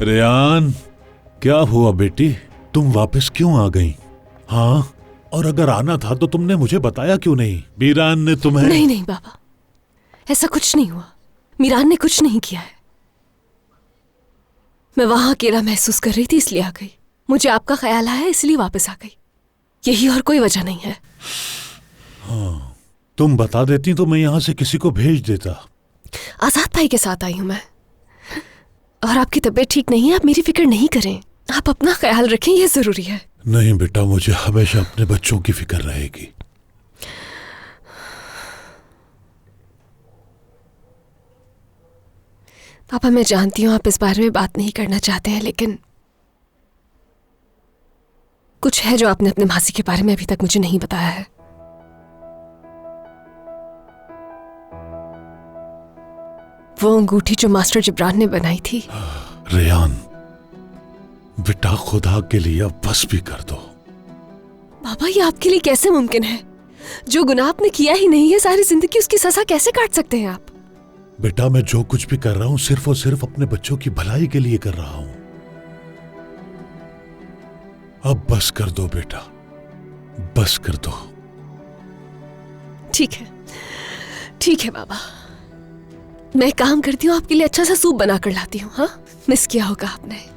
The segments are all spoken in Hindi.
रेयान, क्या हुआ बेटी? तुम वापस क्यों आ गई? हाँ, और अगर आना था तो तुमने मुझे बताया क्यों नहीं? मीरान ने तुम्हें... नहीं नहीं बाबा, ऐसा कुछ नहीं हुआ। मीरान ने कुछ नहीं किया है। मैं वहां अकेला महसूस कर रही थी इसलिए आ गई। मुझे आपका ख्याल आया इसलिए वापस आ गई, यही और कोई वजह नहीं है। हाँ, तुम बता देती तो मैं यहाँ से किसी को भेज देता। आजाद भाई के साथ आई हूं मैं। और आपकी तबीयत ठीक नहीं है, आप मेरी फिक्र नहीं करें। आप अपना ख्याल रखें, यह जरूरी है। नहीं बेटा, मुझे हमेशा अपने बच्चों की फिक्र रहेगी। पापा, मैं जानती हूँ आप इस बारे में बात नहीं करना चाहते हैं, लेकिन कुछ है जो आपने अपने मासी के बारे में अभी तक मुझे नहीं बताया है। वो अंगूठी जो मास्टर जिब्रान ने बनाई थी। रेयान बेटा, खुदा के लिए अब बस भी कर दो। बाबा, ये आपके लिए कैसे मुमकिन है? जो गुनाह आपने किया ही नहीं है, सारी जिंदगी उसकी सजा कैसे काट सकते हैं आप? बेटा, मैं जो कुछ भी कर रहा हूं सिर्फ और सिर्फ अपने बच्चों की भलाई के लिए कर रहा हूं। अब बस कर दो बेटा, बस कर दो। ठीक है बाबा, मैं एक काम करती हूँ, आपके लिए अच्छा सा सूप बना कर लाती हूँ। हाँ, मिस किया होगा आपने।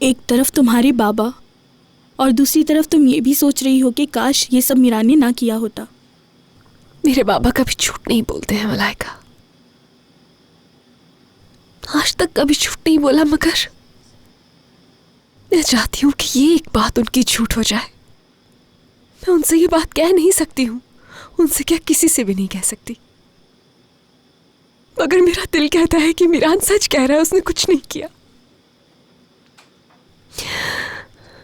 एक तरफ तुम्हारे बाबा और दूसरी तरफ तुम ये भी सोच रही हो कि काश ये सब मीरान ने ना किया होता। मेरे बाबा कभी झूठ नहीं बोलते हैं मलाइका, आज तक कभी झूठ नहीं बोला, मगर मैं चाहती हूँ कि ये एक बात उनकी झूठ हो जाए। मैं उनसे ये बात कह नहीं सकती हूँ, उनसे क्या किसी से भी नहीं कह सकती, मगर मेरा दिल कहता है कि मीरान सच कह रहा है, उसने कुछ नहीं किया।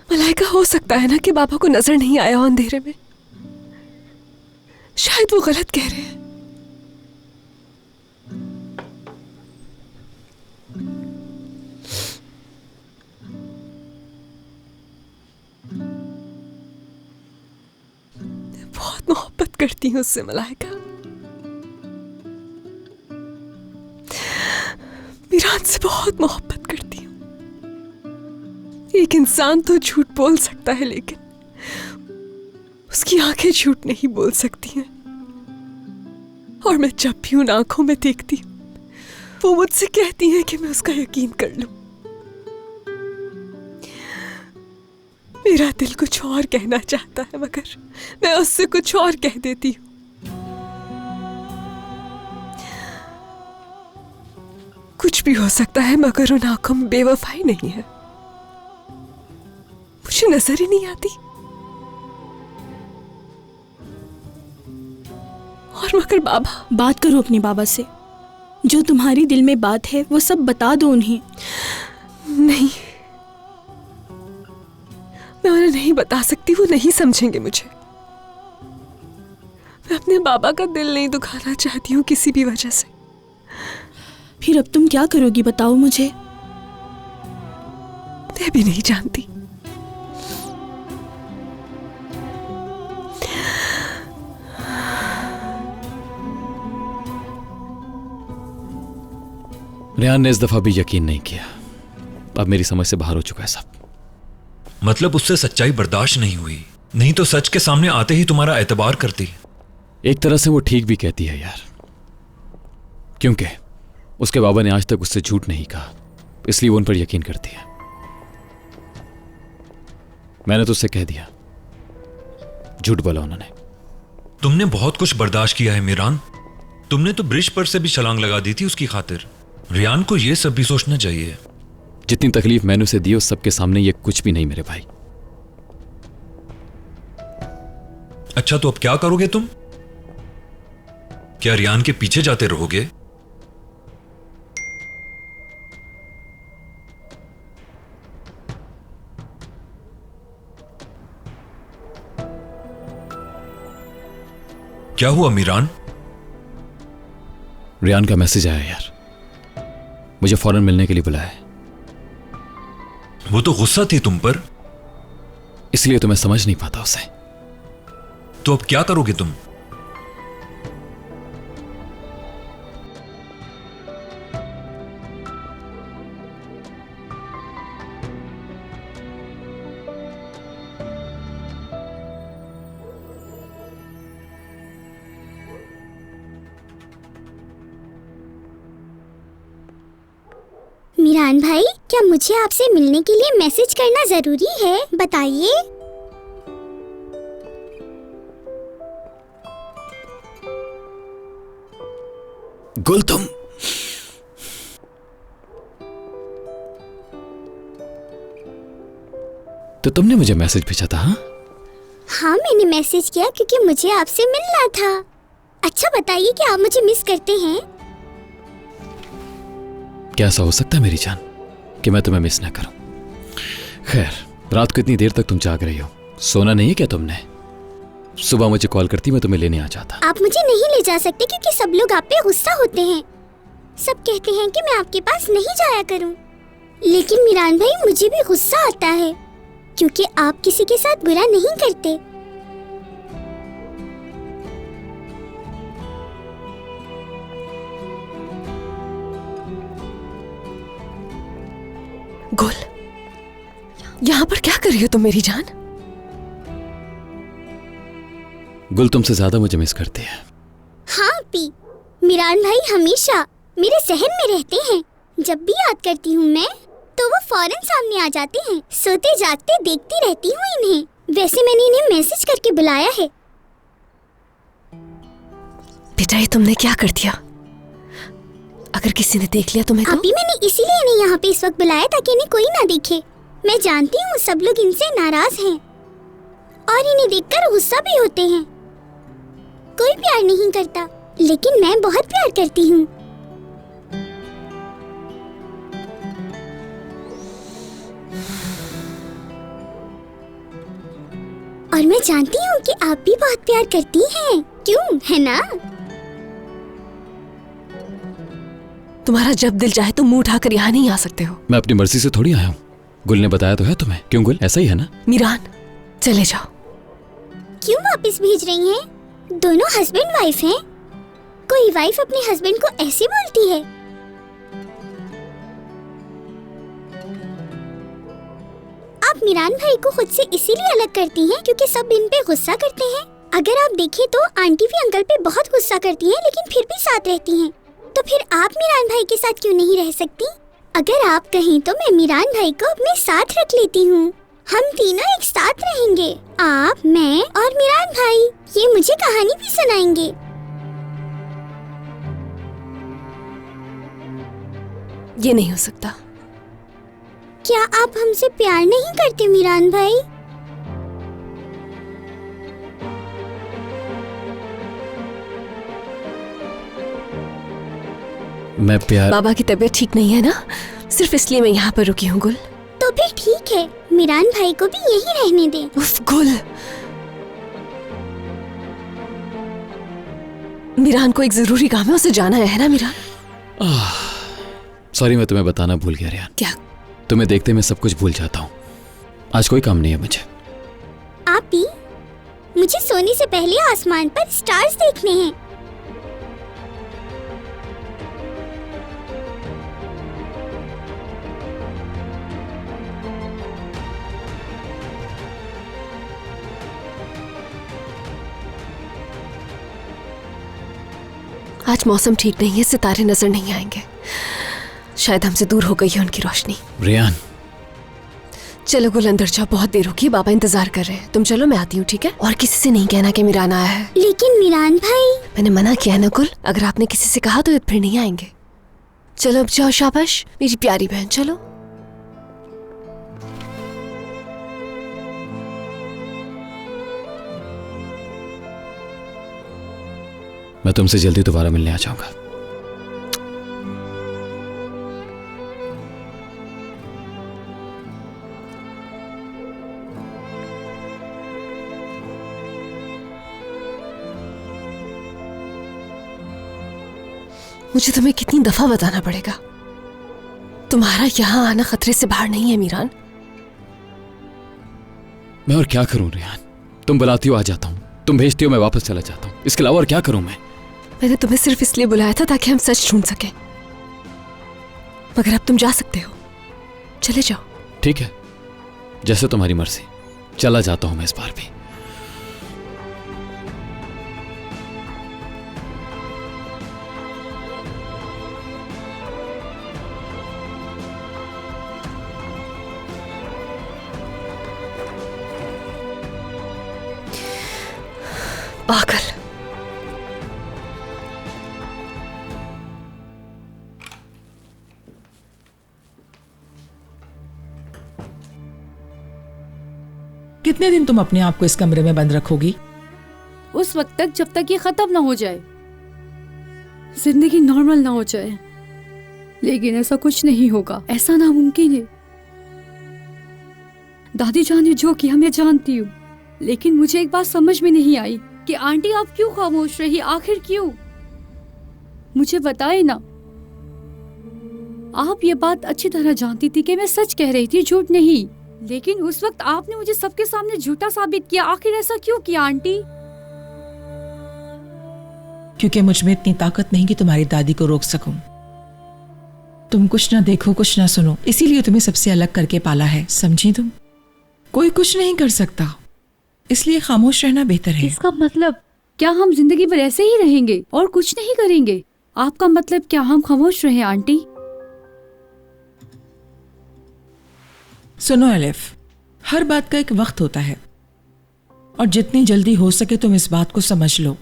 मलाइका, हो सकता है ना कि बाबा को नजर नहीं आया हो अंधेरे में, शायद वो गलत कह रहे हैं। मैं बहुत मोहब्बत करती हूँ उससे मलाइका, मीरान से बहुत मोहब्बत करती हूँ। एक इंसान तो झूठ बोल सकता है, लेकिन उसकी आंखें झूठ नहीं बोल सकती हैं। और मैं जब भी उन आंखों में देखती हूँ, वो मुझसे कहती हैं कि मैं उसका यकीन कर लूं। मेरा दिल कुछ और कहना चाहता है, मगर मैं उससे कुछ और कह देती हूँ। कुछ भी हो सकता है, मगर उन आंखों में बेवफाई नहीं है। मुझे नजर ही नहीं आती। और मगर बाबा, बात करो अपने बाबा से, जो तुम्हारी दिल में बात है वो सब बता दो उन्हें। नहीं, मैं उन्हें नहीं बता सकती, वो नहीं समझेंगे मुझे। मैं अपने बाबा का दिल नहीं दुखाना चाहती हूँ किसी भी वजह से। फिर अब तुम क्या करोगी, बताओ मुझे। मैं भी नहीं जानती। रेयान ने इस दफा भी यकीन नहीं किया। अब मेरी समझ से बाहर हो चुका है सब। मतलब उससे सच्चाई बर्दाश्त नहीं हुई, नहीं तो सच के सामने आते ही तुम्हारा एतबार करती। एक तरह से वो ठीक भी कहती है यार, क्योंकि उसके बाबा ने आज तक उससे झूठ नहीं कहा, इसलिए वो उन पर यकीन करती है। मैंने तो उससे कह दिया, झूठ बोला उन्होंने। तुमने बहुत कुछ बर्दाश्त किया है मीरान, तुमने तो ब्रिज पर से भी छलांग लगा दी थी उसकी खातिर। रेयान को यह सब भी सोचना चाहिए। जितनी तकलीफ मैंने उसे दी उस सबके सामने ये कुछ भी नहीं मेरे भाई। अच्छा, तो अब क्या करोगे तुम? क्या रेयान के पीछे जाते रहोगे? क्या हुआ मीरान? रियान का मैसेज आया यार, मुझे फौरन मिलने के लिए बुलाया है। वो तो गुस्सा थी तुम पर। इसलिए तो मैं समझ नहीं पाता उसे। तो अब क्या करोगे तुम? मीरान भाई, क्या मुझे आपसे मिलने के लिए मैसेज करना जरूरी है? बताइए। गुल, तुम तो तुमने मुझे मैसेज भेजा था? हाँ, हाँ, मैंने मैसेज किया क्योंकि मुझे आपसे मिलना था। अच्छा बताइए कि आप मुझे मिस करते हैं? क्या ऐसा हो सकता है मेरी जान कि मैं तुम्हें मिस ना करूं? खैर, रात को इतनी देर तक तुम जाग रही हो, सोना नहीं है क्या तुमने? सुबह मुझे कॉल करती, मैं तुम्हें लेने आ जाता। आप मुझे नहीं ले जा सकते क्योंकि सब लोग आप पे गुस्सा होते हैं। सब कहते हैं कि मैं आपके पास नहीं जाया करूं। लेकिन मीरान भाई, मुझे भी गुस्सा आता है क्योंकि आप किसी के साथ बुरा नहीं करते। गुल, यहाँ पर क्या कर रही हो तुम मेरी जान? गुल तुमसे ज्यादा मुझे मिस करती है। हाँ पी, मीरान भाई हमेशा मेरे सहन में रहते हैं। जब भी याद करती हूँ मैं तो वो फौरन सामने आ जाते हैं। सोते जागते देखती रहती हूँ इन्हें। वैसे मैंने इन्हें मैसेज करके बुलाया है। बेटा, ये तुमने क्या कर दिया? अगर किसी ने देख लिया तुम्हें तो? अभी मैंने इसीलिए इन्हें यहाँ पे इस वक्त बुलाया ताकि इन्हें कोई ना देखे। मैं जानती हूँ सब लोग इनसे नाराज हैं और इन्हें देखकर गुस्सा भी होते हैं। कोई प्यार नहीं करता, लेकिन मैं बहुत प्यार करती हूँ। और मैं जानती हूँ कि आप भी बहुत प्यार करती हैं, क्यों, है ना? तुम्हारा जब दिल चाहे तुम मुंह उठाकर यहाँ नहीं आ सकते हो। मैं अपनी मर्जी से थोड़ी आया हूँ। गुल ने बताया तो है तुम्हें। क्यों गुल, ऐसा ही है ना? मीरान, चले जाओ। क्यों वापस भेज रही हैं? दोनों हस्बैंड वाइफ हैं। कोई वाइफ अपने हस्बैंड को ऐसे बोलती है? आप मीरान भाई को खुद से इसीलिए अलग करती हैं क्योंकि सब इन पे गुस्सा करते हैं। अगर आप देखें तो आंटी भी अंकल पे बहुत गुस्सा करती हैं, लेकिन फिर भी साथ रहती हैं। तो फिर आप मीरान भाई के साथ क्यों नहीं रह सकती? अगर आप कहें तो मैं मीरान भाई को अपने साथ रख लेती हूँ। हम तीनों एक साथ रहेंगे, आप, मैं और मीरान भाई। ये मुझे कहानी भी सुनाएंगे। ये नहीं हो सकता। क्या आप हमसे प्यार नहीं करते मीरान भाई? मैं प्यार... बाबा की तबीयत ठीक नहीं है ना, सिर्फ इसलिए मैं यहाँ पर रुकी हूँ। गुल, तो फिर ठीक है, मीरान भाई को भी यही रहने दें। उफ गुल, मीरान को एक जरूरी काम है, उसे जाना है ना मीरान? सॉरी, मैं तुम्हें बताना भूल गया रियान। क्या? तुम्हें देखते मैं सब कुछ भूल जाता हूँ। आज कोई काम नहीं है मुझे। आप भी? मुझे सोने से पहले आसमान पर स्टार्स देखने हैं। आज मौसम ठीक नहीं है, सितारे नजर नहीं आएंगे। शायद हमसे दूर हो गई है उनकी रोशनी। रियान, चलो गुल, अंदर जाओ, बहुत देर होगी, बाबा इंतजार कर रहे हैं। तुम चलो, मैं आती हूँ, ठीक है? और किसी से नहीं कहना कि मीरान आया है। लेकिन मीरान भाई... मैंने मना किया ना गुल, अगर आपने किसी से कहा तो फिर नहीं आएंगे। चलो अब जाओ, शाबाश मेरी प्यारी बहन, चलो। मैं तुमसे जल्दी दोबारा मिलने आ जाऊंगा। मुझे तुम्हें कितनी दफा बताना पड़ेगा, तुम्हारा यहाँ आना खतरे से बाहर नहीं है मीरान। मैं और क्या करूं रियान? तुम बुलाती हो आ जाता हूं, तुम भेजती हो मैं वापस चला जाता हूं, इसके अलावा और क्या करूं मैं? मैंने तुम्हें सिर्फ इसलिए बुलाया था ताकि हम सच ढूंढ सकें, मगर अब तुम जा सकते हो, चले जाओ। ठीक है, जैसे तुम्हारी मर्जी, चला जाता हूं मैं इस बार भी। पागल। कितने दिन तुम अपने आप को इस कमरे में बंद रखोगी? उस वक्त तक जब तक ये खत्म ना हो जाए, जिंदगी नॉर्मल ना हो जाए। लेकिन ऐसा कुछ नहीं होगा, ऐसा नामुमकिन है। दादी जान ने जो किया मैं जानती हूँ, लेकिन मुझे एक बात समझ में नहीं आई कि आंटी आप क्यों खामोश रही, आखिर क्यों? मुझे बताए ना। आप ये बात अच्छी तरह जानती थी कि मैं सच कह रही थी, झूठ नहीं। लेकिन उस वक्त आपने मुझे सबके सामने झूठा साबित किया। आखिर ऐसा क्यों किया आंटी? क्योंकि मुझ में इतनी ताकत नहीं कि तुम्हारी दादी को रोक सकूं। तुम कुछ ना देखो, कुछ ना सुनो, इसीलिए तुम्हें सबसे अलग करके पाला है, समझी तुम? कोई कुछ नहीं कर सकता, इसलिए खामोश रहना बेहतर है। इसका मतलब क्या हम जिंदगी भर ऐसे ही रहेंगे और कुछ नहीं करेंगे? आपका मतलब क्या हम खामोश रहे आंटी? सुनो एलिफ, हर बात का एक वक्त होता है और जितनी जल्दी हो सके तुम इस बात को समझ लो,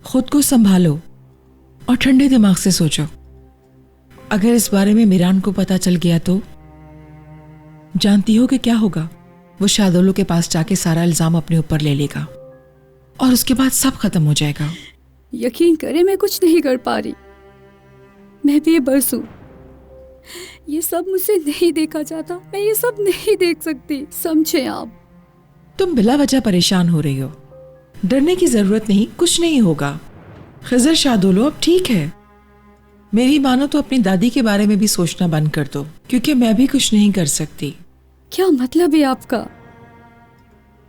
खुद को संभालो और ठंडे दिमाग से सोचो। अगर इस बारे में मीरान को पता चल गया तो जानती हो कि क्या होगा? वो शादोलो के पास जाके सारा इल्जाम अपने ऊपर ले लेगा और उसके बाद सब खत्म हो जाएगा। यकीन करे मैं कुछ नहीं कर पा रही। मैं बेबस हूँ। ये सब मुझसे नहीं देखा जाता, मैं ये सब नहीं देख सकती, समझे आप? तुम बिला वजह परेशान हो रही हो। डरने की जरूरत नहीं, कुछ नहीं होगा। खिजर शादोलो अब ठीक है। मेरी मानो तो अपनी दादी के बारे में भी सोचना बंद कर दो, क्योंकि मैं भी कुछ नहीं कर सकती। क्या मतलब है आपका?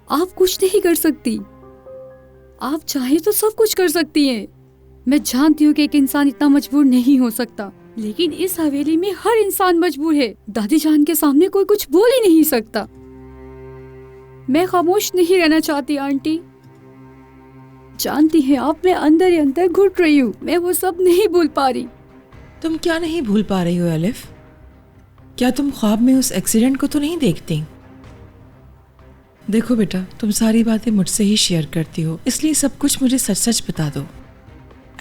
आप कुछ नहीं कर सकती। आप चाहे तो सब कुछ कर सकती हैं। मैं जानती हूँ कि एक इंसान इतना मजबूर नहीं हो सकता, लेकिन इस हवेली में हर इंसान मजबूर है। दादी जान के सामने कोई कुछ बोल ही नहीं सकता। मैं खामोश नहीं रहना चाहती आंटी। जानती हैं आप, मैं अंदर ही अंदर घुट रही हूँ। मैं वो सब नहीं भूल पा रही। तुम क्या नहीं भूल पा रही हो एलिफ? क्या तुम ख्वाब में उस एक्सीडेंट को तो नहीं देखती? देखो बेटा, तुम सारी बातें मुझसे ही शेयर करती हो, इसलिए सब कुछ मुझे सच सच बता दो।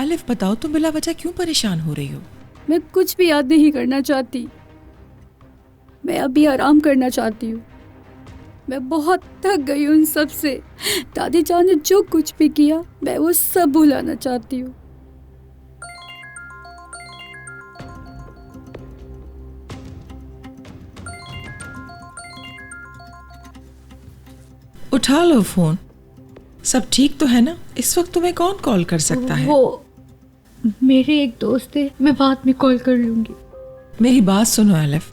एलिफ बताओ, तुम बिला वजह क्यों परेशान हो रही हो? मैं कुछ भी याद नहीं करना चाहती। मैं अभी आराम करना चाहती हूँ। मैं बहुत थक गई हूँ उन सब से। दादी जान ने जो कुछ भी किया, मैं वो सब भुलाना चाहती हूँ। उठा लो फोन। सब ठीक तो है ना? इस वक्त तुम्हें कौन कॉल कर सकता है? वो मेरे एक दोस्त है, मैं बाद में कॉल कर लूंगी। मेरी बात सुनो एलिफ,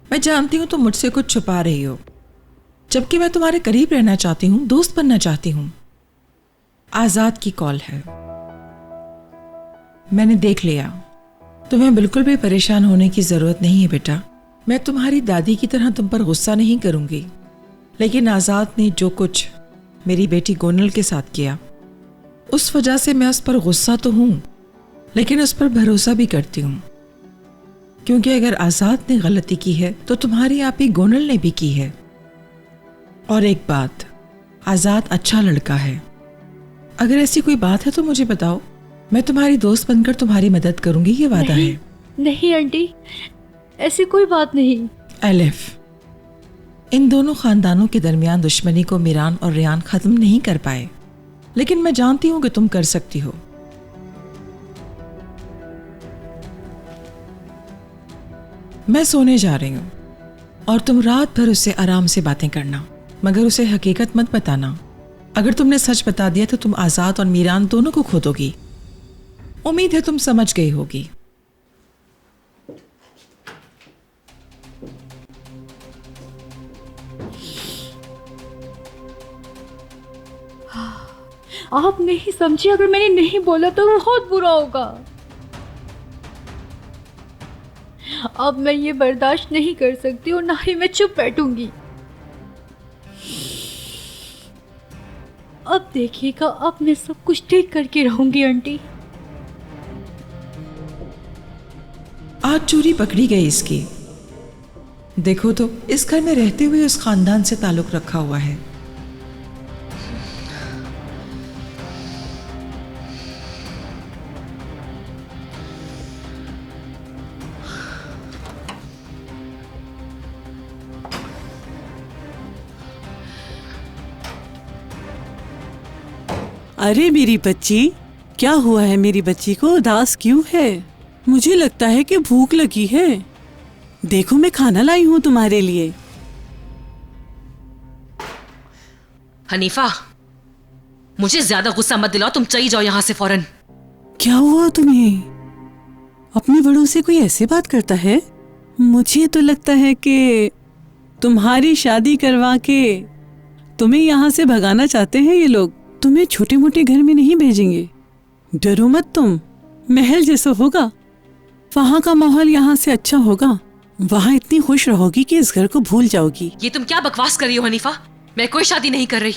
मैं जानती हूँ तुम मुझसे कुछ छुपा रही हो, जबकि मैं तुम्हारे करीब रहना चाहती हूँ, दोस्त बनना चाहती हूँ। आजाद की कॉल है, मैंने देख लिया। तुम्हें बिल्कुल भी परेशान होने की जरूरत नहीं है बेटा। मैं तुम्हारी दादी की तरह तुम पर गुस्सा नहीं करूंगी, लेकिन आजाद ने जो कुछ मेरी बेटी गोनल के साथ किया, उस वजह से मैं उस पर गुस्सा तो हूं, लेकिन उस पर भरोसा भी करती हूं। क्योंकि अगर आजाद ने गलती की है तो तुम्हारी आप ही गोनल ने भी की है। और एक बात, आजाद अच्छा लड़का है। अगर ऐसी कोई बात है तो मुझे बताओ, मैं तुम्हारी दोस्त बनकर तुम्हारी मदद करूंगी, ये वादा है। नहीं आंटी, ऐसी कोई बात नहीं। एलिफ, इन दोनों खानदानों के दरमियान दुश्मनी को मीरान और रियान खत्म नहीं कर पाए, लेकिन मैं जानती हूं कि तुम कर सकती हो। मैं सोने जा रही हूं और तुम रात भर उससे आराम से बातें करना, मगर उसे हकीकत मत बताना। अगर तुमने सच बता दिया तो तुम आजाद और मीरान दोनों को खो दोगी। उम्मीद है तुम समझ गई होगी। आप नहीं समझे, अगर मैंने नहीं बोला तो बहुत बुरा होगा। अब मैं ये बर्दाश्त नहीं कर सकती और ना ही मैं चुप बैठूंगी। अब देखिएगा, अब मैं सब कुछ ठीक करके रहूंगी आंटी। आज चोरी पकड़ी गई इसकी। देखो तो इस घर में रहते हुए उस खानदान से ताल्लुक रखा हुआ है। अरे मेरी बच्ची, क्या हुआ है? मेरी बच्ची को उदास क्यों है? मुझे लगता है कि भूख लगी है। देखो मैं खाना लाई हूँ तुम्हारे लिए। हनीफा, मुझे ज्यादा गुस्सा मत दिलाओ, तुम चली जाओ यहाँ से फौरन। क्या हुआ तुम्हें? अपने बड़ों से कोई ऐसे बात करता है? मुझे तो लगता है कि तुम्हारी शादी करवा के तुम्हें यहाँ से भगाना चाहते हैं ये लोग। तुम्हें छोटे मोटे घर में नहीं भेजेंगे। डरो मत तुम, महल जैसा होगा। वहाँ का माहौल यहाँ से अच्छा होगा। वहाँ इतनी खुश रहोगी कि इस घर को भूल जाओगी। ये तुम क्या बकवास कर रही हो हनीफा? मैं कोई शादी नहीं कर रही।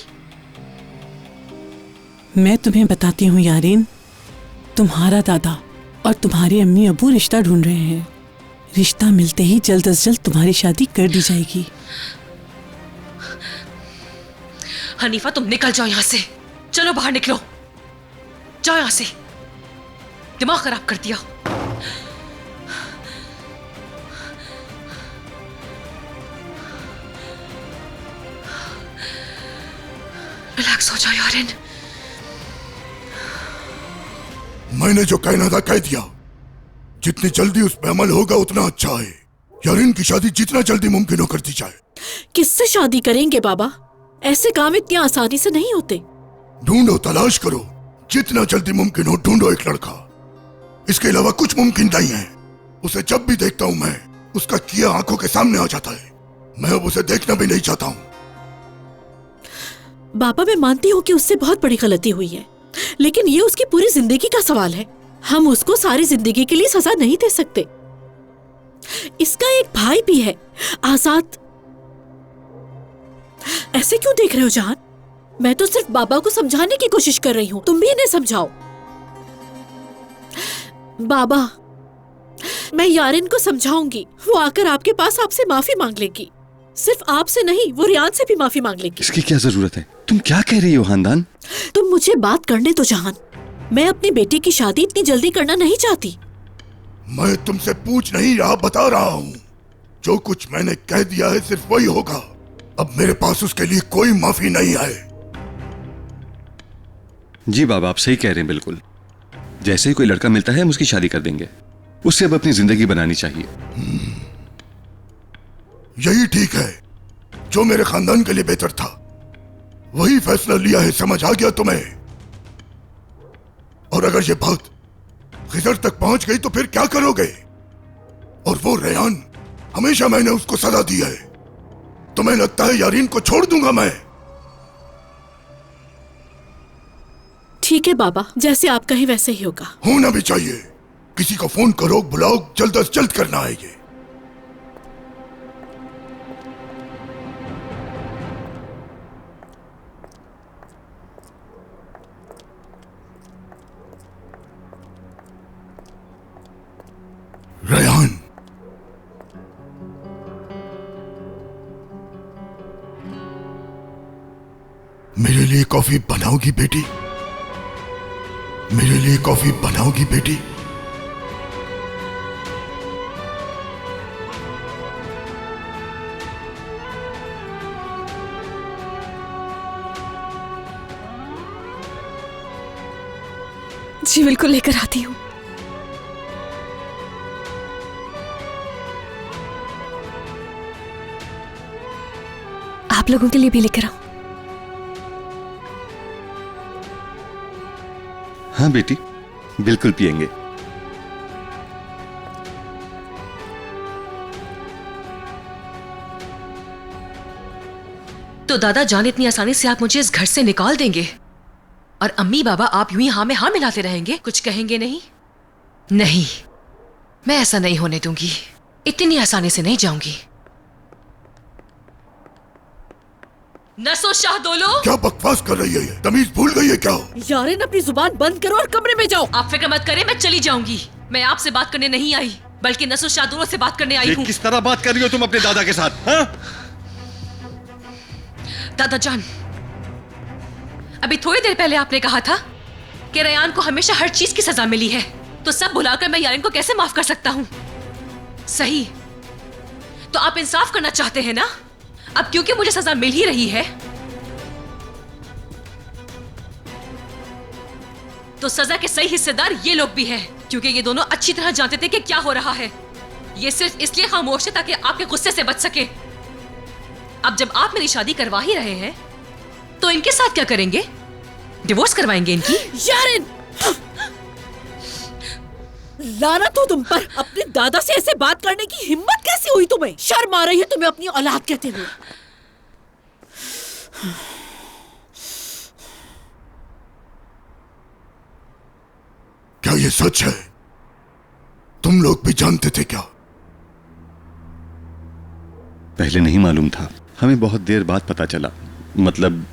मैं तुम्हें बताती हूँ यारीन, तुम्हारा दादा और तुम्हारी अम्मी अबू रिश्ता ढूंढ रहे हैं। रिश्ता मिलते ही जल्द अज जल्द तुम्हारी शादी कर दी जाएगी। हनीफा, तुम निकल जाओ यहाँ से। चलो बाहर निकलो, जाओ यहाँ से। दिमाग खराब कर दिया। रिलैक्स हो जाओ यारिन। मैंने जो कहना था कह दिया। जितनी जल्दी उस पे अमल होगा उतना अच्छा है। यारिन की शादी जितना जल्दी मुमकिन हो कर दी जाए। किससे शादी करेंगे बाबा? ऐसे काम इतनी आसानी से नहीं होते। ढूंढो, तलाश करो, जितना जल्दी मुमकिन हो ढूंढो एक लड़का। इसके अलावा कुछ मुमकिन नहीं है। उसे जब भी देखता हूं मैं, उसका किया आंखों के सामने आ जाता है। मैं अब उसे देखना भी नहीं चाहता हूं। बाबा, मैं मानती हूँ कि उससे बहुत बड़ी गलती हुई है, लेकिन ये उसकी पूरी जिंदगी का सवाल है। हम उसको सारी जिंदगी के लिए सजा नहीं दे सकते। इसका एक भाई भी है, आजाद। ऐसे क्यों देख रहे हो जान? मैं तो सिर्फ बाबा को समझाने की कोशिश कर रही हूँ, तुम भी इन्हें समझाओ। बाबा, मैं यारिन को समझाऊंगी। वो आकर आपके पास आपसे माफी मांग लेगी। सिर्फ आपसे नहीं, वो रियान से भी माफी मांग लेगी। इसकी क्या जरूरत है? तुम क्या कह रही हो खानदान? तुम मुझे बात करने तो जहान। मैं अपनी बेटी की शादी इतनी जल्दी करना नहीं चाहती। मैं तुमसे पूछ नहीं रहा, बता रहा हूँ। जो कुछ मैंने कह दिया है सिर्फ वही होगा। अब मेरे पास उसके लिए कोई माफी नहीं है। जी बाबा, आप सही कह रहे हैं बिल्कुल। जैसे ही कोई लड़का मिलता है हम उसकी शादी कर देंगे। उससे अब अपनी जिंदगी बनानी चाहिए। यही ठीक है। जो मेरे खानदान के लिए बेहतर था वही फैसला लिया है। समझ आ गया तुम्हें? और अगर ये बात खिजर तक पहुंच गई तो फिर क्या करोगे? और वो रेहान, हमेशा मैंने उसको सजा दी है। तुम्हें लगता है यारीन को छोड़ दूंगा मैं? ठीक है बाबा, जैसे आप कहें वैसे ही होगा। होना भी चाहिए। किसी को फोन करो, बुलाओ, जल्द अज जल्द करना है ये। रेहान, मेरे लिए कॉफी बनाओगी बेटी? मेरे लिए कॉफी बनाओगी बेटी? जी बिल्कुल, लेकर आती हूँ। आप लोगों के लिए भी लेकर आऊं? हाँ बेटी, बिल्कुल पिएंगे। तो दादा जान इतनी आसानी से आप मुझे इस घर से निकाल देंगे और अम्मी बाबा आप यूं ही हाँ में हाँ मिलाते रहेंगे, कुछ कहेंगे नहीं? नहीं, मैं ऐसा नहीं होने दूंगी। इतनी आसानी से नहीं जाऊंगी। नसो शाह दो लोग, क्या बकवास कर रही है ये? तमीज भूल गई है क्या? यारेन अपनी जुबान बंद करो और कमरे में जाओ। आप फिक्र मत करें, मैं चली जाऊंगी। मैं आपसे बात करने नहीं आई, बल्कि नसो शाह दोनों से बात करने आई हूँ। किस तरह बात कर रही हो तुम अपने दादा के साथ? हाँ? दादा जान, अभी थोड़ी देर पहले आपने कहा था कि रेयान को हमेशा हर चीज की सजा मिली है, तो सब भुलाकर मैं यारेन को कैसे माफ कर सकता हूँ? सही, तो आप इंसाफ करना चाहते हैं ना? अब क्योंकि मुझे सजा मिल ही रही है, तो सजा के सही हिस्सेदार ये लोग भी हैं, क्योंकि ये दोनों अच्छी तरह जानते थे कि क्या हो रहा है। ये सिर्फ इसलिए खामोश थे ताकि आपके गुस्से से बच सके। अब जब आप मेरी शादी करवा ही रहे हैं, तो इनके साथ क्या करेंगे? डिवोर्स करवाएंगे इनकी? यारेन, लानत हो तुम पर। अपने दादा से ऐसे बात करने की हिम्मत कैसे हुई तुम्हें? शर्म आ रही है तुम्हें अपनी औलाद कहते हुए? क्या ये सच है? तुम लोग भी जानते थे क्या? पहले नहीं मालूम था, हमें बहुत देर बाद पता चला। मतलब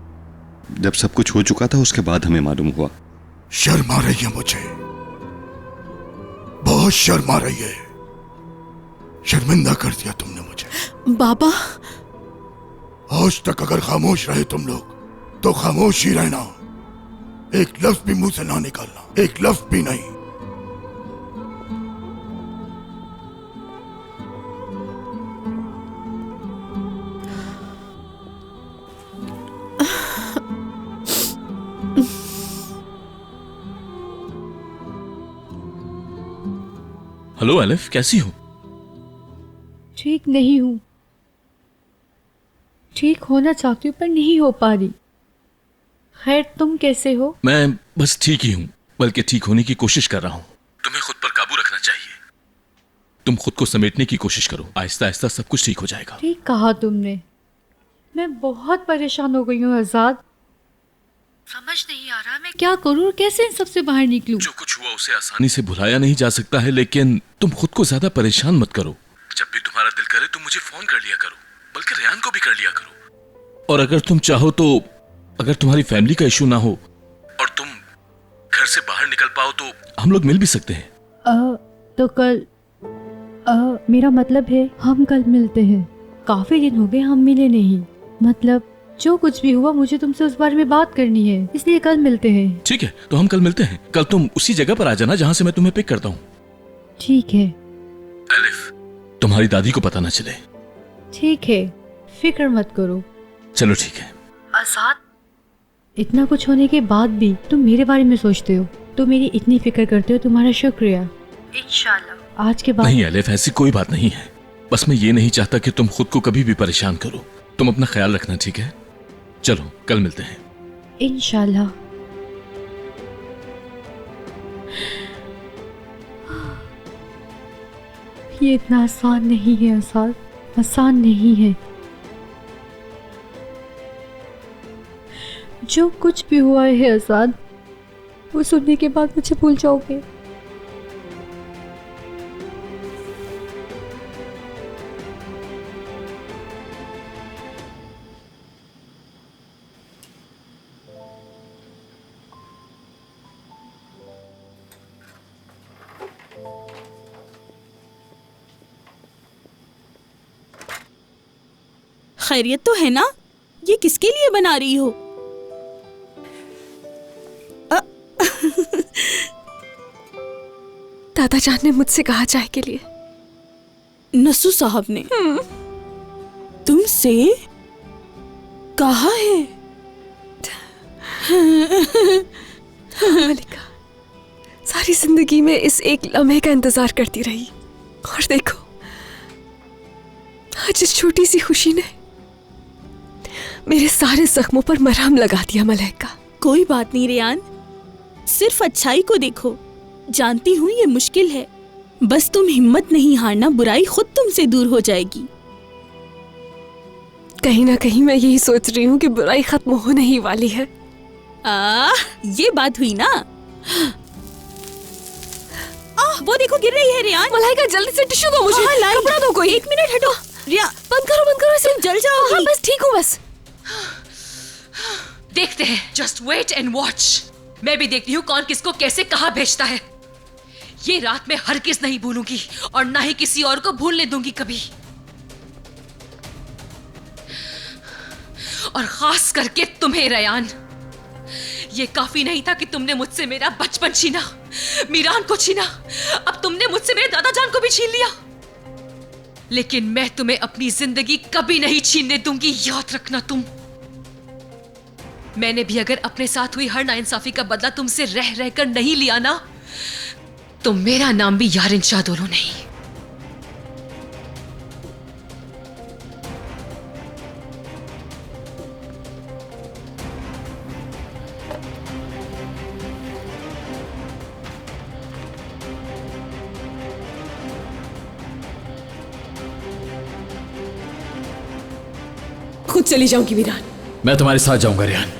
जब सब कुछ हो चुका था उसके बाद हमें मालूम हुआ। शर्म आ रही है मुझे, बहुत शर्म आ रही है। शर्मिंदा कर दिया तुमने मुझे। बाबा, आज तक अगर खामोश रहे तुम लोग, तो खामोश ही रहना। एक लफ्ज भी मुंह से ना निकालना, एक लफ्ज भी नहीं। हेलो एलिफ, कैसी हो? ठीक नहीं हूँ। ठीक होना चाहती हूँ पर नहीं हो पा रही। खैर, तुम कैसे हो? मैं बस ठीक ही हूँ, बल्कि ठीक होने की कोशिश कर रहा हूँ। तुम्हें खुद पर काबू रखना चाहिए। तुम खुद को समेटने की कोशिश करो, आहिस्ता आहिस्ता सब कुछ ठीक हो जाएगा। ठीक कहा तुमने। मैं बहुत परेशान हो गई हूँ आजाद। समझ नहीं आ रहा मैं क्या करूँ और कैसे इन सबसे बाहर निकलूं। जो कुछ हुआ उसे आसानी से भुलाया नहीं जा सकता है, लेकिन तुम खुद को ज्यादा परेशान मत करो। जब भी तुम्हारा दिल करे तुम मुझे फोन कर लिया करो, बल्कि रेयान को भी कर लिया करो। और अगर तुम चाहो तो, अगर तुम्हारी फैमिली का इशू ना हो और तुम घर से बाहर निकल पाओ, तो हम लोग मिल भी सकते हैं। तो कल मेरा मतलब है हम कल मिलते हैं। काफी दिन हो गए हम मिले नहीं। मतलब जो कुछ भी हुआ मुझे तुमसे उस बारे में बात करनी है, इसलिए कल मिलते हैं। ठीक है, तो हम कल मिलते हैं। कल तुम उसी जगह पर आ जाना जहाँ से मैं तुम्हें पिक करता हूँ। ठीक है। एलिफ, तुम्हारी दादी को पता न चले। ठीक है, फिक्र मत करो। चलो ठीक है। आजाद, इतना कुछ होने के बाद भी तुम मेरे बारे में सोचते हो, तो मेरी इतनी फिक्र करते हो, तुम्हारा शुक्रिया। इंशाल्लाह आज के बाद। नहीं एलिफ, ऐसी कोई बात नहीं है। बस मैं ये नहीं चाहता कि तुम खुद को कभी भी परेशान करो। तुम अपना ख्याल रखना, ठीक है? चलो कल मिलते हैं। इंशाल्लाह। ये इतना आसान नहीं है आसाद, आसान नहीं है। जो कुछ भी हुआ है आजाद, वो सुनने के बाद मुझे भूल जाओगे। खैरियत तो है ना? ये किसके लिए बना रही हो? दादा जान ने मुझसे कहा चाय के लिए। नसू साहब ने तुमसे कहा है? मलिका, सारी जिंदगी में इस एक लम्हे का इंतजार करती रही, और देखो आज इस छोटी सी खुशी ने मेरे सारे जख्मों पर मरहम लगा दिया। मलाइका, कोई बात नहीं रेयान, सिर्फ अच्छाई को देखो। जानती हूँ ये मुश्किल है, बस तुम हिम्मत नहीं हारना, बुराई खुद तुमसे दूर हो जाएगी। कहीं ना कहीं मैं यही सोच रही हूँ कि बुराई खत्म होने ही वाली है। ये बात हुई ना। वो देखो गिर रही है रियान। मलाइका जल्दी से टिश्यू दो मुझे। कपड़ा दो कोई। 1 मिनट हटो। रिया बंद करो इसे। तुम जल जाओगी। हाँ बस ठीक हूँ बस। देखते हैं, जस्ट वेट एंड वॉच। मैं भी देखती हूँ कौन किसको कैसे कहाँ भेजता है। ये रात मैं हरगिज़ नहीं भूलूंगी और ना ही किसी और को भूलने दूंगी कभी। और खास करके तुम्हें रयान, ये काफी नहीं था कि तुमने मुझसे मेरा बचपन छीना, मीरान को छीना, अब तुमने मुझसे मेरे दादा जान को भी छीन लिया। लेकिन मैं तुम्हें अपनी जिंदगी कभी नहीं छीनने दूंगी, याद रखना तुम। मैंने भी अगर अपने साथ हुई हर नाइंसाफी का बदला तुमसे रह रहकर नहीं लिया ना, तो मेरा नाम भी यारिन शाहदोलो नहीं। खुद चली जाऊंगी मीरान। मैं तुम्हारे साथ जाऊंगा रियान।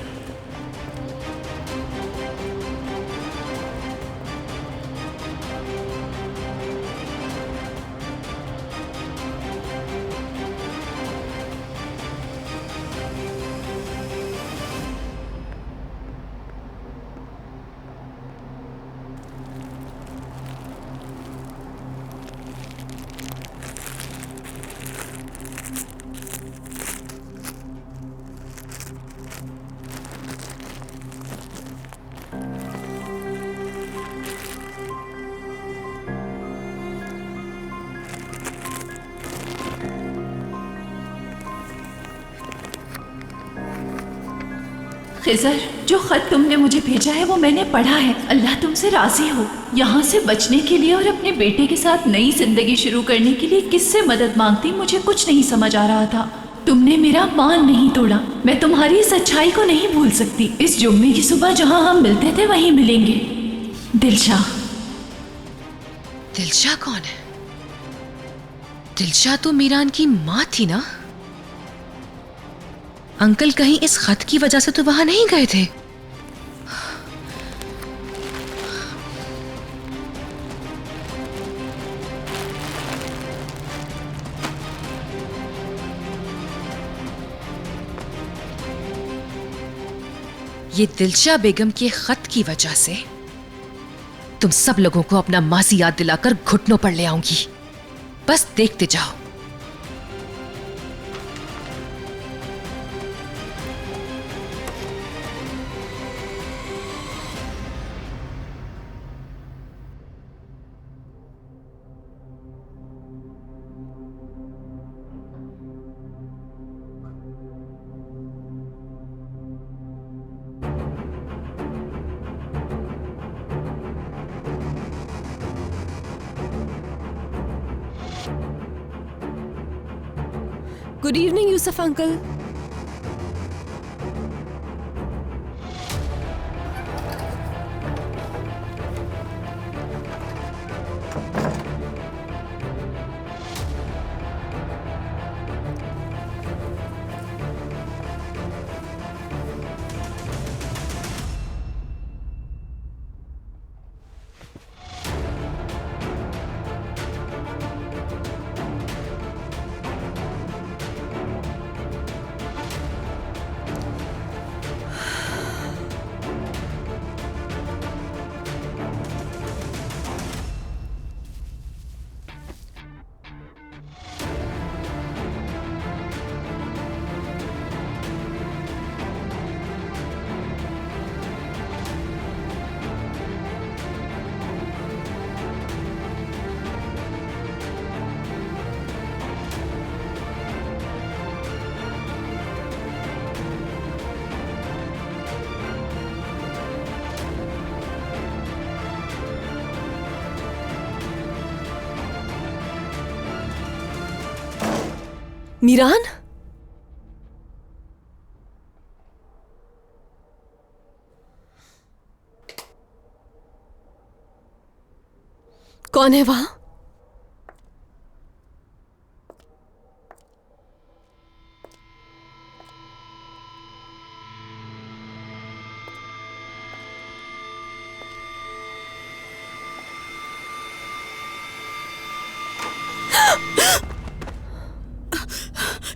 खिजर, जो खत तुमने मुझे भेजा है वो मैंने पढ़ा है। अल्लाह तुमसे राजी हो। यहाँ से बचने के लिए और अपने बेटे के साथ नई जिंदगी शुरू करने के लिए किससे मदद मांगती, मुझे कुछ नहीं समझ आ रहा था। तुमने मेरा मान नहीं तोड़ा। मैं तुम्हारी इस अच्छाई को नहीं भूल सकती। इस जुम्मे की सुबह जहाँ हम मिलते थे वहीं मिलेंगे। दिलशाह। दिलशाह कौन है? दिलशाह तो मीरान की माँ थी ना? अंकल कहीं इस खत की वजह से तो वहां नहीं गए थे? ये दिलशाह बेगम के खत की वजह से तुम सब लोगों को अपना माजी याद दिलाकर घुटनों पर ले आऊंगी। बस देखते जाओ। Good evening Yusuf uncle. Meeran, कौन है वहां?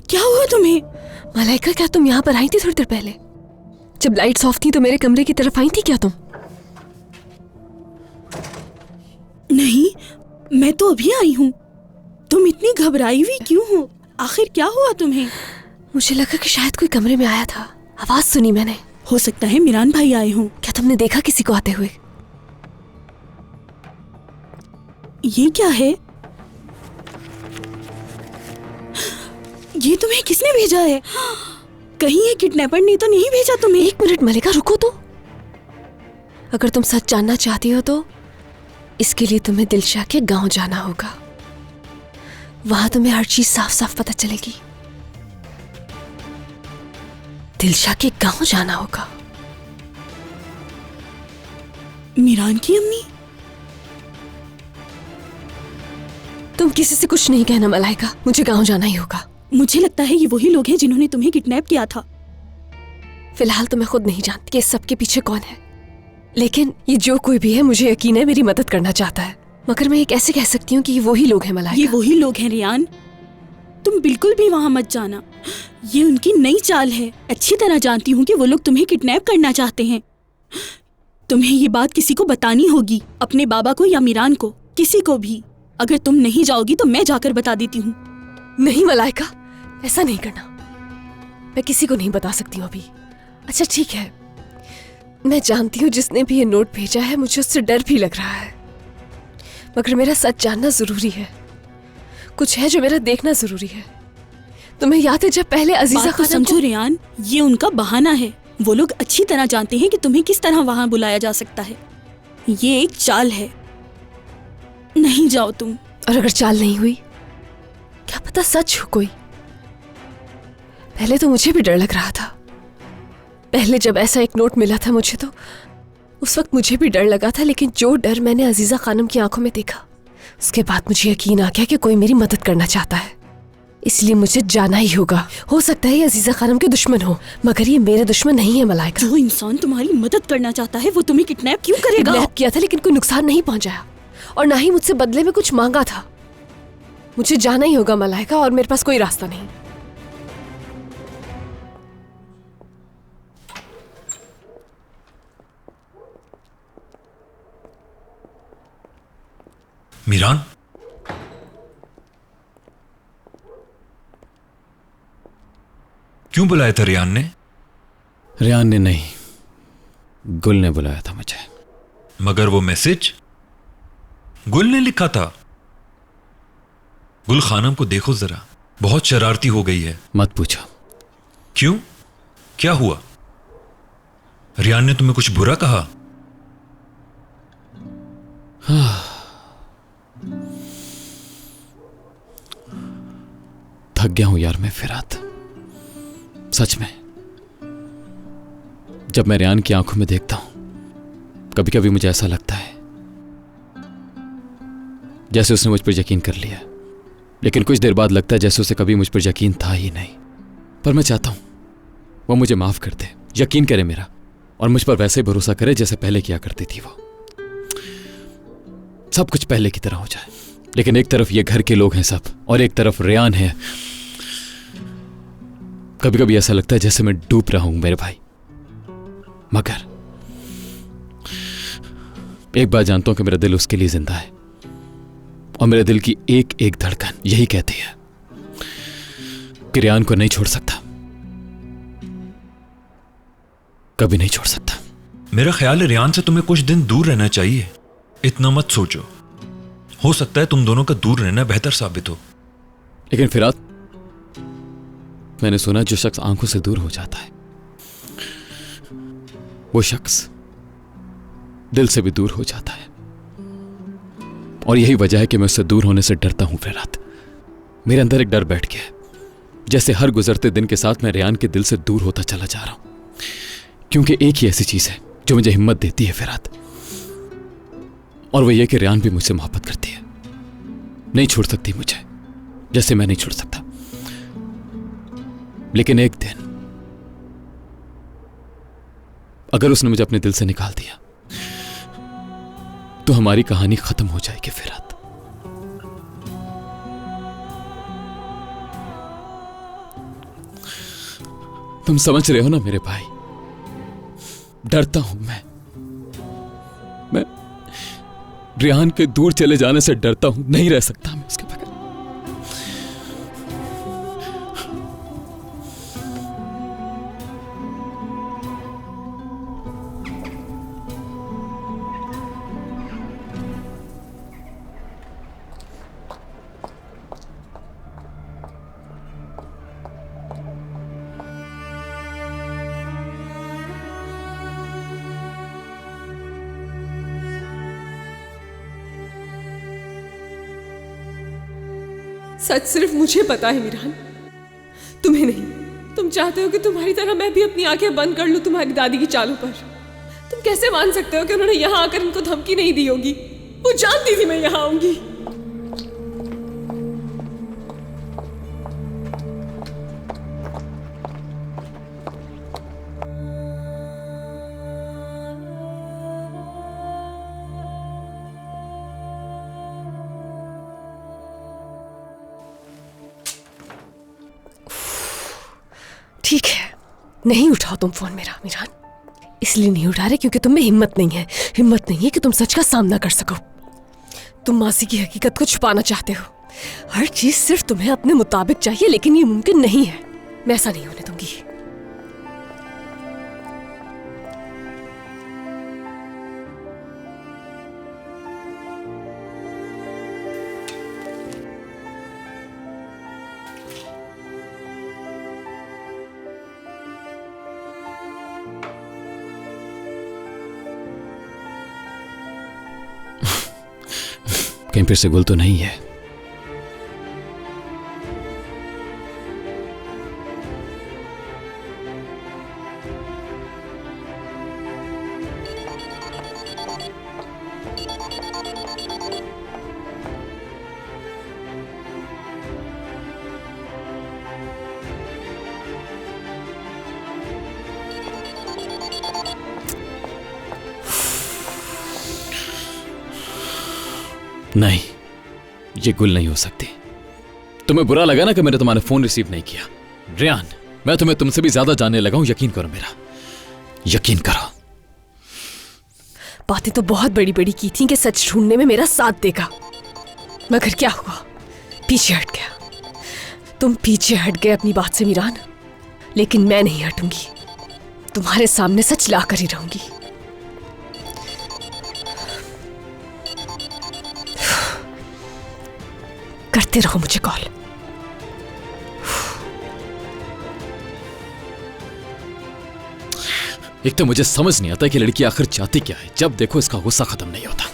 क्या हुआ तुम्हें? मलाइका, क्या तुम यहाँ पर आई थी थोड़ी देर पहले? जब लाइट्स ऑफ थी तो मेरे कमरे की तरफ आई थी क्या तुम? नहीं, मैं तो अभी आई हूँ। तुम इतनी घबराई हुई क्यों हो? आखिर क्या हुआ तुम्हें? मुझे लगा कि शायद कोई कमरे में आया था, आवाज सुनी मैंने। हो सकता है मिरान भाई आए हों। क्या तुमने देखा किसी को आते हुए? ये क्या है? ये तुम्हें किसने भेजा है? कहीं ये किडनैपर ने तो नहीं भेजा तुम्हें? 1 मिनट मलिका, रुको तो। अगर तुम सच जानना चाहती हो तो इसके लिए तुम्हें दिलशाह के गांव जाना होगा। वहां तुम्हें हर चीज साफ साफ पता चलेगी। दिलशाह के गांव जाना होगा। मिरान की अम्मी? तुम किसी से कुछ नहीं कहना मलाइका, मुझे गांव जाना ही होगा। मुझे लगता है ये वही लोग हैं जिन्होंने तुम्हें किडनैप किया था। फिलहाल तो मैं खुद नहीं जानती कि इस सब के पीछे कौन है, लेकिन ये जो कोई भी है मुझे यकीन है मेरी मदद करना चाहता है। मगर मैं ये कैसे कह सकती हूँ कि ये वही लोग हैं मलाइका? ये वही लोग हैं रियान। तुम बिल्कुल भी वहां मत जाना। ये उनकी नई चाल है। अच्छी तरह जानती हूँ कि वो लोग तुम्हें किडनैप करना चाहते हैं। तुम्हें ये बात किसी को बतानी होगी, अपने बाबा को या मिरान को, किसी को भी। अगर तुम नहीं जाओगी तो मैं जाकर बता देती हूँ। नहीं मलाइका, ऐसा नहीं करना। मैं किसी को नहीं बता सकती हूँ अभी। अच्छा ठीक है, मैं जानती हूँ जिसने भी ये नोट भेजा है मुझे उससे डर भी लग रहा है, मगर मेरा सच जानना जरूरी है। कुछ है जो मेरा देखना जरूरी है। तुम्हें याद है जब पहले अजीजा खान समझो रियान, ये उनका बहाना है। वो लोग अच्छी तरह जानते हैं कि तुम्हें किस तरह वहां बुलाया जा सकता है। ये एक चाल है। नहीं जाओ तुम। और अगर चाल नहीं हुई, क्या पता सच हो कोई। पहले तो मुझे भी डर लग रहा था। पहले जब ऐसा एक नोट मिला था मुझे, तो उस वक्त मुझे भी डर लगा था, लेकिन जो डर मैंने अजीजा खानम की आंखों में देखा, उसके बाद मुझे यकीन आ गया कि कोई मेरी मदद करना चाहता है। इसलिए मुझे जाना ही होगा। हो सकता है ये अजीजा खानम के दुश्मन हो, मगर ये मेरे दुश्मन नहीं है मलाइका। जो इंसान तुम्हारी मदद करना चाहता है वो तुम्हें किडनैप क्यों करेगा? किडनैप किया था लेकिन कोई नुकसान नहीं पहुंचाया, और ना ही मुझसे बदले में कुछ मांगा था। मुझे जाना ही होगा मलाइका, और मेरे पास कोई रास्ता नहीं। मीरान, क्यों बुलाया था रियान ने? रियान ने नहीं, गुल ने बुलाया था मुझे। मगर वो मैसेज गुल ने लिखा था। गुल खानम को देखो जरा, बहुत शरारती हो गई है। मत पूछो। क्यों? क्या हुआ? रियान ने तुम्हें कुछ बुरा कहा? थक गया हूं यार मैं फिरात, सच में। जब मैं रियान की आंखों में देखता हूं, कभी कभी मुझे ऐसा लगता है जैसे उसने मुझ पर यकीन कर लिया, लेकिन कुछ देर बाद लगता है जैसे उसे कभी मुझ पर यकीन था ही नहीं। पर मैं चाहता हूं वो मुझे माफ कर दे, यकीन करे मेरा, और मुझ पर वैसे ही भरोसा करे जैसे पहले किया करती थी वो। सब कुछ पहले की तरह हो जाए। लेकिन एक तरफ ये घर के लोग हैं सब, और एक तरफ रियान है। कभी कभी ऐसा लगता है जैसे मैं डूब रहा हूं मेरे भाई, मगर एक बात जानता हूं कि मेरा दिल उसके लिए जिंदा है, और मेरे दिल की एक एक धड़कन यही कहती है कि रियान को नहीं छोड़ सकता, कभी नहीं छोड़ सकता। मेरा ख्याल है रियान से तुम्हें कुछ दिन दूर रहना चाहिए। इतना मत सोचो, हो सकता है तुम दोनों का दूर रहना बेहतर साबित हो। लेकिन फिरात, मैंने सुना जो शख्स आंखों से दूर हो जाता है वो शख्स दिल से भी दूर हो जाता है, और यही वजह है कि मैं उससे दूर होने से डरता हूं फिरात। मेरे अंदर एक डर बैठ गया है, जैसे हर गुजरते दिन के साथ मैं रियान के दिल से दूर होता चला जा रहा हूं, क्योंकि एक ही ऐसी चीज है जो मुझे हिम्मत देती है फिरात, और वो ये कि रेहान भी मुझसे मोहब्बत करती है, नहीं छोड़ सकती मुझे जैसे मैं नहीं छोड़ सकता। लेकिन एक दिन अगर उसने मुझे अपने दिल से निकाल दिया तो हमारी कहानी खत्म हो जाएगी फिरात। तुम समझ रहे हो ना मेरे भाई, डरता हूं मैं रेहान के दूर चले जाने से डरता हूं, नहीं रह सकता मैं उसके बगैर। सच सिर्फ मुझे पता है मीरान, तुम्हें नहीं। तुम चाहते हो कि तुम्हारी तरह मैं भी अपनी आंखें बंद कर लूं तुम्हारी दादी की चालों पर। तुम कैसे मान सकते हो कि उन्होंने यहां आकर इनको धमकी नहीं दी होगी? वो जानती थी मैं यहां आऊंगी। ठीक है, नहीं उठाओ तुम फोन मेरा मीरान। इसलिए नहीं उठा रहे क्योंकि तुम में हिम्मत नहीं है। हिम्मत नहीं है कि तुम सच का सामना कर सको। तुम मासी की हकीकत को छुपाना चाहते हो। हर चीज सिर्फ तुम्हें अपने मुताबिक चाहिए, लेकिन ये मुमकिन नहीं है। मैं ऐसा नहीं होने दूंगी। कहीं फिर से गुल तो नहीं है? नहीं, ये गुल नहीं हो सकती। तुम्हें बुरा लगा ना कि मैंने तुम्हारा फोन रिसीव नहीं किया? रेहान, मैं तुम्हें तुमसे भी ज्यादा जानने लगा हूं, यकीन करो मेरा, यकीन करो। बातें तो बहुत बड़ी बड़ी की थी कि सच ढूंढने में मेरा साथ देगा, मगर क्या हुआ? पीछे हट गया। तुम पीछे हट गए अपनी बात से मीरान, लेकिन मैं नहीं हटूंगी। तुम्हारे सामने सच ला कर ही रहूंगी। करते रहो मुझे कॉल। एक तो मुझे समझ नहीं आता कि लड़की आखिर चाहती क्या है। जब देखो इसका गुस्सा खत्म नहीं होता।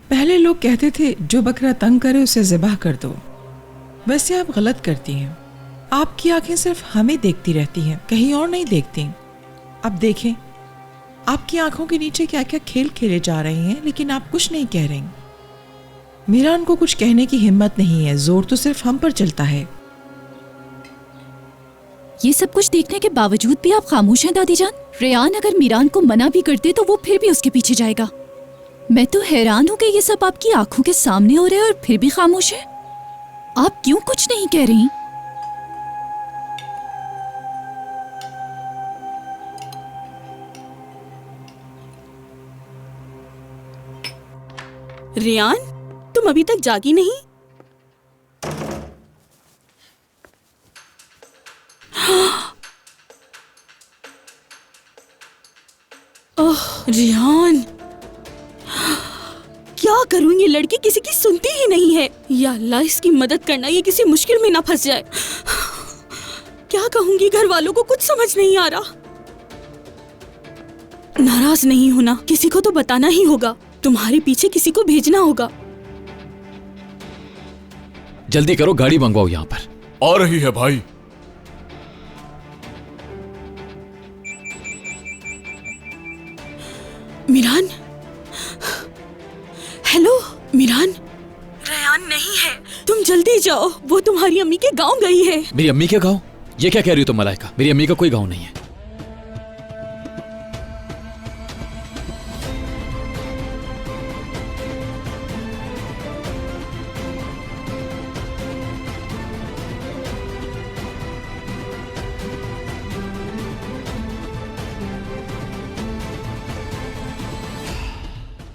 पहले लोग कहते थे जो बकरा तंग करे उसे ज़िबा कर दो। वैसे आप गलत करती हैं। आपकी आंखें सिर्फ हमें देखती रहती हैं, कहीं और नहीं देखती। अब देखें, आपकी आंखों के नीचे क्या क्या खेल खेले जा रहे हैं, लेकिन आप कुछ नहीं कह रही। मीरान को कुछ कहने की हिम्मत नहीं है, जोर तो सिर्फ हम पर चलता है। ये सब कुछ देखने के बावजूद भी आप खामोश हैं दादी जान। रेहान अगर मीरान को मना भी करते तो वो फिर भी उसके पीछे जाएगा। मैं तो हैरान हूँ कि ये सब आपकी आंखों के सामने हो रहा है और फिर भी खामोश है। आप क्यों कुछ नहीं कह रही? रेहान, तुम अभी तक जागी नहीं? ओह रेहान, क्या करूं? ये लड़की किसी की सुनती ही नहीं है। या अल्लाह, इसकी मदद करना, ये किसी मुश्किल में ना फंस जाए। क्या कहूंगी घर वालों को, कुछ समझ नहीं आ रहा। नाराज नहीं होना, किसी को तो बताना ही होगा। तुम्हारे पीछे किसी को भेजना होगा। जल्दी करो, गाड़ी मंगवाओ यहां पर। आ रही है भाई। मीरान, हेलो मीरान, रेयान नहीं है, तुम जल्दी जाओ, वो तुम्हारी अम्मी के गांव गई है। मेरी अम्मी के गांव? ये क्या कह रही हो तुम मलाइका? मेरी अम्मी का कोई गांव नहीं है।